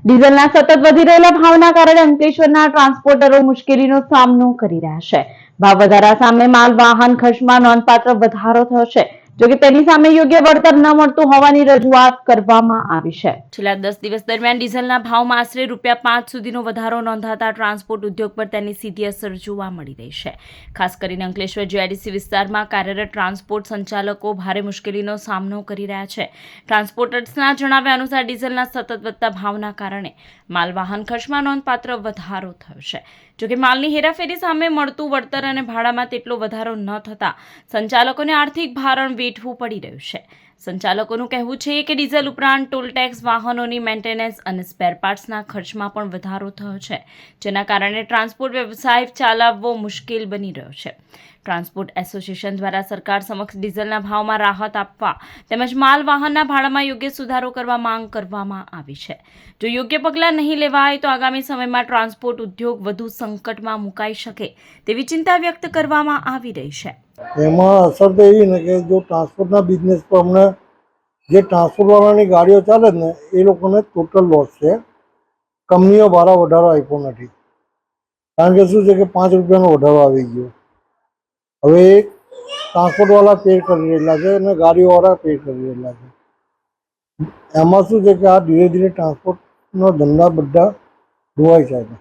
ડીઝલના સતત વધી રહેલા ભાવના કારણે અંકલેશ્વરના ટ્રાન્સપોર્ટરો મુશ્કેલીનો સામનો કરી રહ્યા છે। ભાવ વધારા સામે માલ વાહન ખર્ચમાં નોંધપાત્ર વધારો થયો છે। જો કે તેની સામે યોગ્ય વળતર ન મળતું હોવાની રજૂઆત કરવામાં આવી છે। છેલ્લા 10 દિવસ દરમિયાન ડીઝલના ભાવમાં આશરે ₹5 સુધીનો વધારો નોંધાતા ટ્રાન્સપોર્ટ ઉદ્યોગ પર તેની સીધી અસર જોવા મળી રહી છે। ખાસ કરીને અંકલેશ્વર જીઆઈડીસી વિસ્તારમાં કાર્યરત ટ્રાન્સપોર્ટ સંચાલકો ભારે મુશ્કેલીનો સામનો કરી રહ્યા છે। ટ્રાન્સપોર્ટર્સના જણાવ્યા અનુસાર ડીઝલના સતત વધતા ભાવના કારણે માલવાહન ખર્ચમાં નોંધપાત્ર વધારો થયો છે। જો કે માલની હેરાફેરી સામે મળતું વળતર અને ભાડામાં તેટલો વધારો ન થતા સંચાલકોને આર્થિક ભારણ વેઠવું પડી રહ્યું છે। સંચાલકોનું કહેવું છે કે ડીઝલ ઉપરાંત ટોલ ટેક્સ, વાહનોની મેન્ટેનન્સ અને સ્પેર પાર્ટ્સના ખર્ચમાં પણ વધારો થયો છે, જેના કારણે ટ્રાન્સપોર્ટ વ્યવસાય ચલાવવો મુશ્કેલ બની રહ્યો છે। ટ્રાન્સપોર્ટ એસોસિએશન દ્વારા સરકાર સમક્ષ ડીઝલના ભાવમાં રાહત આપવા તેમજ માલ વાહનના ભાડામાં યોગ્ય સુધારો કરવા માંગ કરવામાં આવી છે। જો યોગ્ય પગલાં નહીં લેવાય તો આગામી સમયમાં ટ્રાન્સપોર્ટ ઉદ્યોગ વધુ સંકટમાં મુકાઈ શકે તેવી ચિંતા વ્યક્ત કરવામાં આવી રહી છે। એમાં અસર તો એવી ને કે જો ટ્રાન્સપોર્ટના બિઝનેસ પર અમને જે ટ્રાન્સપોર્ટવાળાની ગાડીઓ ચાલે ને એ લોકોને ટોટલ લોસ છે। કંપનીઓ ભાડા વધારો આપ્યો નથી, કારણ કે શું છે કે ₹5નો વધારો આવી ગયો। હવે ટ્રાન્સપોર્ટવાળા પે કરી રહેલા છે અને ગાડીઓવાળા પે કરી રહેલા છે। એમાં શું છે કે આ ધીરે ધીરે ટ્રાન્સપોર્ટનો ધંધા બધા ધોવાઈ જાય છે।